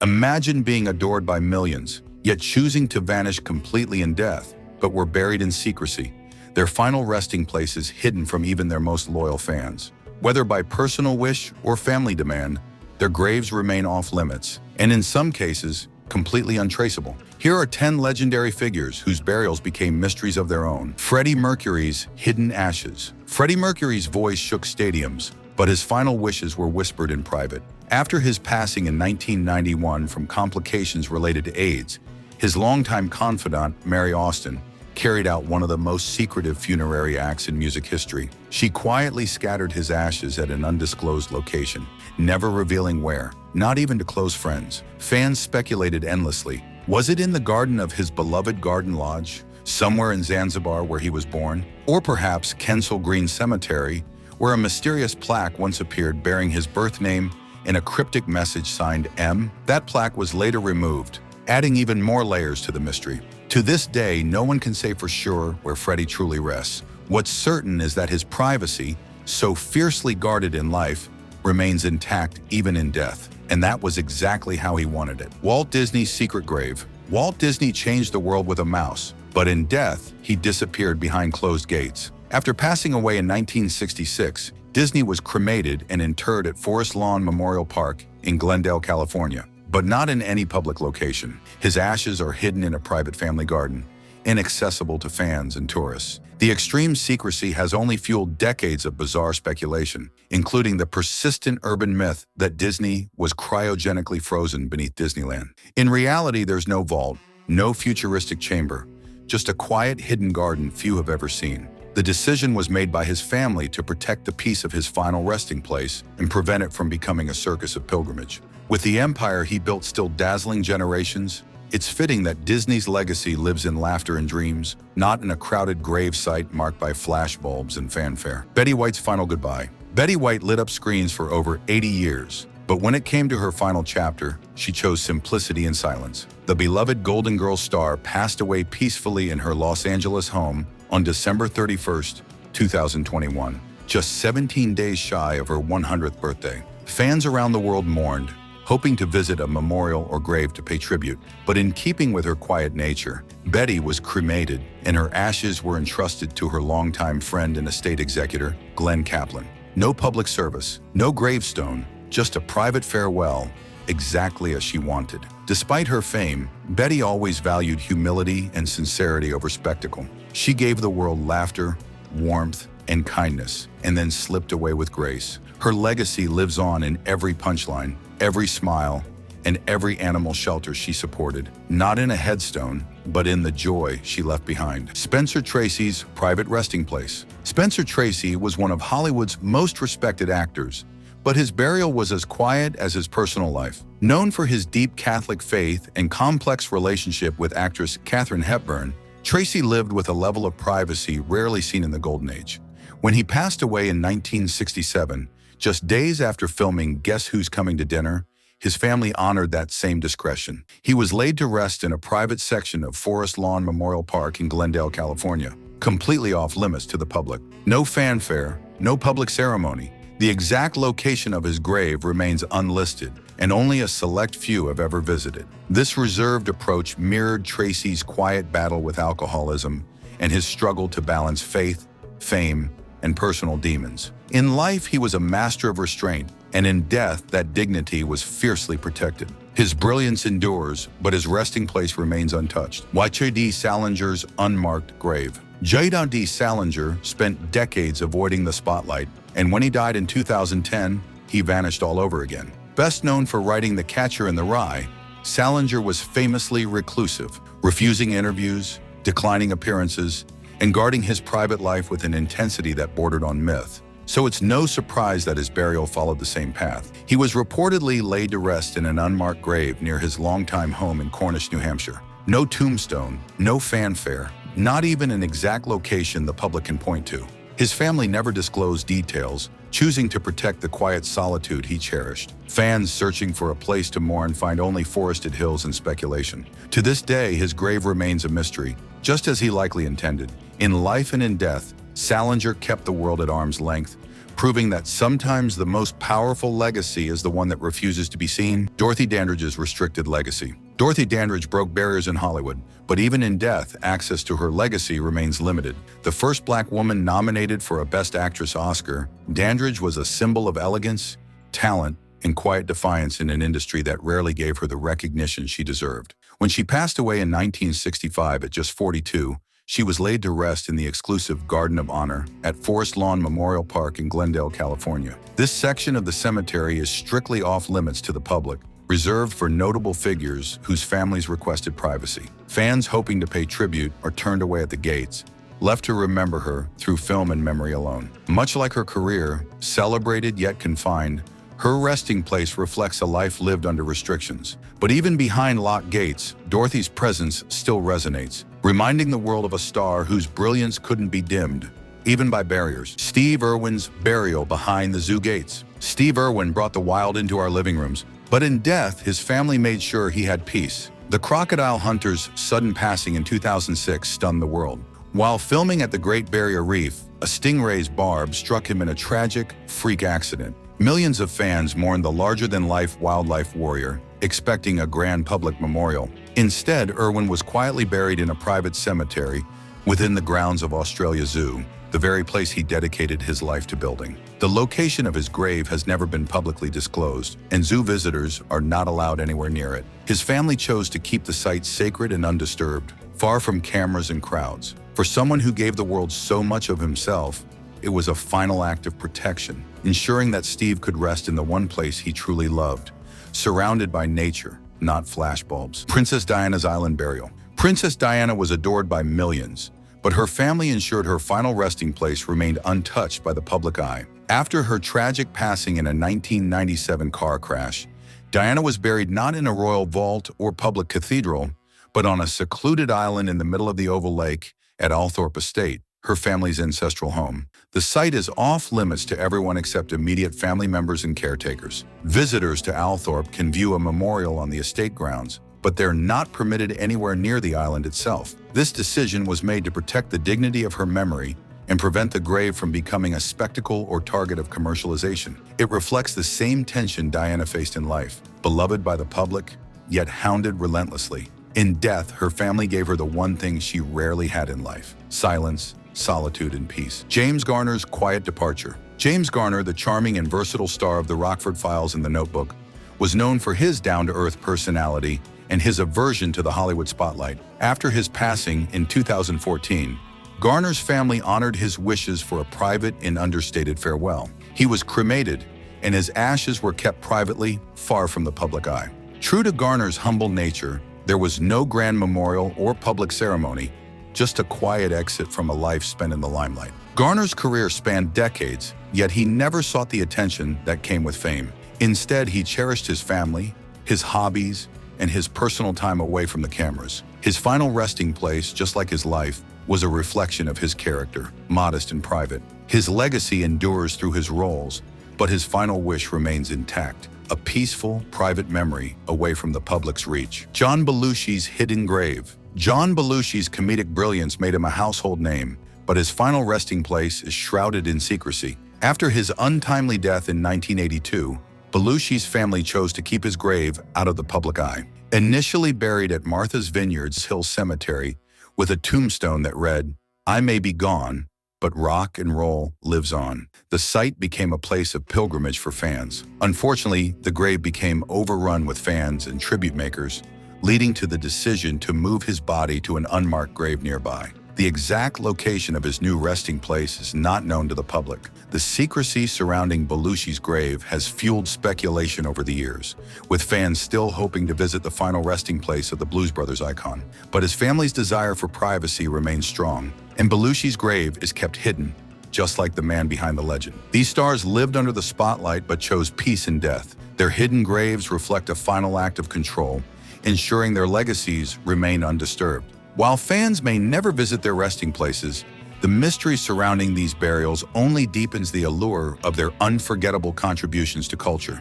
Imagine being adored by millions, yet choosing to vanish completely in death, but were buried in secrecy, their final resting places hidden from even their most loyal fans. Whether by personal wish or family demand, their graves remain off-limits, and in some cases, completely untraceable. Here are 10 legendary figures whose burials became mysteries of their own. Freddie Mercury's hidden ashes. Freddie Mercury's voice shook stadiums, but his final wishes were whispered in private. After his passing in 1991 from complications related to AIDS, his longtime confidant, Mary Austin, carried out one of the most secretive funerary acts in music history. She quietly scattered his ashes at an undisclosed location, never revealing where, not even to close friends. Fans speculated endlessly. Was it in the garden of his beloved Garden Lodge, somewhere in Zanzibar where he was born? Or perhaps Kensal Green Cemetery, where a mysterious plaque once appeared bearing his birth name and a cryptic message signed M? That plaque was later removed, adding even more layers to the mystery. To this day, no one can say for sure where Freddie truly rests. What's certain is that his privacy, so fiercely guarded in life, remains intact even in death. And that was exactly how he wanted it. Walt Disney's secret grave. Walt Disney changed the world with a mouse, but in death, he disappeared behind closed gates. After passing away in 1966, Disney was cremated and interred at Forest Lawn Memorial Park in Glendale, California, but not in any public location. His ashes are hidden in a private family garden, inaccessible to fans and tourists. The extreme secrecy has only fueled decades of bizarre speculation, including the persistent urban myth that Disney was cryogenically frozen beneath Disneyland. In reality, there's no vault, no futuristic chamber, just a quiet hidden garden few have ever seen. The decision was made by his family to protect the peace of his final resting place and prevent it from becoming a circus of pilgrimage. With the empire he built still dazzling generations, it's fitting that Disney's legacy lives in laughter and dreams, not in a crowded grave site marked by flashbulbs and fanfare. Betty White's final goodbye. Betty White lit up screens for over 80 years, but when it came to her final chapter, she chose simplicity and silence. The beloved Golden Girls star passed away peacefully in her Los Angeles home on December 31st, 2021, just 17 days shy of her 100th birthday. Fans around the world mourned, hoping to visit a memorial or grave to pay tribute. But in keeping with her quiet nature, Betty was cremated and her ashes were entrusted to her longtime friend and estate executor, Glenn Kaplan. No public service, no gravestone, just a private farewell, exactly as she wanted. Despite her fame, Betty always valued humility and sincerity over spectacle. She gave the world laughter, warmth, and kindness, and then slipped away with grace. Her legacy lives on in every punchline, every smile, and every animal shelter she supported, not in a headstone, but in the joy she left behind. Spencer Tracy's private resting place. Spencer Tracy was one of Hollywood's most respected actors, but his burial was as quiet as his personal life. Known for his deep Catholic faith and complex relationship with actress Katharine Hepburn, Tracy lived with a level of privacy rarely seen in the Golden Age. When he passed away in 1967, just days after filming Guess Who's Coming to Dinner, his family honored that same discretion. He was laid to rest in a private section of Forest Lawn Memorial Park in Glendale, California, completely off limits to the public. No fanfare, no public ceremony. The exact location of his grave remains unlisted, and only a select few have ever visited. This reserved approach mirrored Tracy's quiet battle with alcoholism and his struggle to balance faith, fame, and personal demons. In life, he was a master of restraint, and in death, that dignity was fiercely protected. His brilliance endures, but his resting place remains untouched. J.D. Salinger's unmarked grave. J.D. Salinger spent decades avoiding the spotlight, and when he died in 2010, he vanished all over again. Best known for writing The Catcher in the Rye, Salinger was famously reclusive, refusing interviews, declining appearances, and guarding his private life with an intensity that bordered on myth. So it's no surprise that his burial followed the same path. He was reportedly laid to rest in an unmarked grave near his longtime home in Cornish, New Hampshire. No tombstone, no fanfare, not even an exact location the public can point to. His family never disclosed details, choosing to protect the quiet solitude he cherished. Fans searching for a place to mourn find only forested hills and speculation. To this day, his grave remains a mystery, just as he likely intended. In life and in death, Salinger kept the world at arm's length, proving that sometimes the most powerful legacy is the one that refuses to be seen. Dorothy Dandridge's restricted legacy. Dorothy Dandridge broke barriers in Hollywood, but even in death, access to her legacy remains limited. The first Black woman nominated for a Best Actress Oscar, Dandridge was a symbol of elegance, talent, and quiet defiance in an industry that rarely gave her the recognition she deserved. When she passed away in 1965 at just 42, she was laid to rest in the exclusive Garden of Honor at Forest Lawn Memorial Park in Glendale, California. This section of the cemetery is strictly off-limits to the public, reserved for notable figures whose families requested privacy. Fans hoping to pay tribute are turned away at the gates, left to remember her through film and memory alone. Much like her career, celebrated yet confined, her resting place reflects a life lived under restrictions. But even behind locked gates, Dorothy's presence still resonates, reminding the world of a star whose brilliance couldn't be dimmed, even by barriers. Steve Irwin's burial behind the zoo gates. Steve Irwin brought the wild into our living rooms, but in death, his family made sure he had peace. The crocodile hunter's sudden passing in 2006 stunned the world. While filming at the Great Barrier Reef, a stingray's barb struck him in a tragic, freak accident. Millions of fans mourned the larger-than-life wildlife warrior, expecting a grand public memorial. Instead, Irwin was quietly buried in a private cemetery within the grounds of Australia Zoo, the very place he dedicated his life to building. The location of his grave has never been publicly disclosed, and zoo visitors are not allowed anywhere near it. His family chose to keep the site sacred and undisturbed, far from cameras and crowds. For someone who gave the world so much of himself, it was a final act of protection, ensuring that Steve could rest in the one place he truly loved, surrounded by nature, not flashbulbs. Princess Diana's Island Burial. Princess Diana was adored by millions, but her family ensured her final resting place remained untouched by the public eye. After her tragic passing in a 1997 car crash, Diana was buried not in a royal vault or public cathedral, but on a secluded island in the middle of the Oval Lake at Althorpe Estate, her family's ancestral home. The site is off-limits to everyone except immediate family members and caretakers. Visitors to Althorpe can view a memorial on the estate grounds, but they're not permitted anywhere near the island itself. This decision was made to protect the dignity of her memory and prevent the grave from becoming a spectacle or target of commercialization. It reflects the same tension Diana faced in life, beloved by the public, yet hounded relentlessly. In death, her family gave her the one thing she rarely had in life: silence, solitude, and peace. James Garner's quiet departure. James Garner, the charming and versatile star of The Rockford Files and The Notebook, was known for his down-to-earth personality and his aversion to the Hollywood spotlight. After his passing in 2014, Garner's family honored his wishes for a private and understated farewell. He was cremated, and his ashes were kept privately, far from the public eye. True to Garner's humble nature, there was no grand memorial or public ceremony, just a quiet exit from a life spent in the limelight. Garner's career spanned decades, yet he never sought the attention that came with fame. Instead, he cherished his family, his hobbies, and his personal time away from the cameras. His final resting place, just like his life, was a reflection of his character, modest and private. His legacy endures through his roles, but his final wish remains intact: a peaceful, private memory away from the public's reach. John Belushi's hidden grave. John Belushi's comedic brilliance made him a household name, but his final resting place is shrouded in secrecy. After his untimely death in 1982, Belushi's family chose to keep his grave out of the public eye. Initially buried at Martha's Vineyard's Hill Cemetery with a tombstone that read, "I may be gone, but rock and roll lives on," the site became a place of pilgrimage for fans. Unfortunately, the grave became overrun with fans and tribute makers, leading to the decision to move his body to an unmarked grave nearby. The exact location of his new resting place is not known to the public. The secrecy surrounding Belushi's grave has fueled speculation over the years, with fans still hoping to visit the final resting place of the Blues Brothers icon. But his family's desire for privacy remains strong, and Belushi's grave is kept hidden, just like the man behind the legend. These stars lived under the spotlight but chose peace in death. Their hidden graves reflect a final act of control, ensuring their legacies remain undisturbed. While fans may never visit their resting places, the mystery surrounding these burials only deepens the allure of their unforgettable contributions to culture.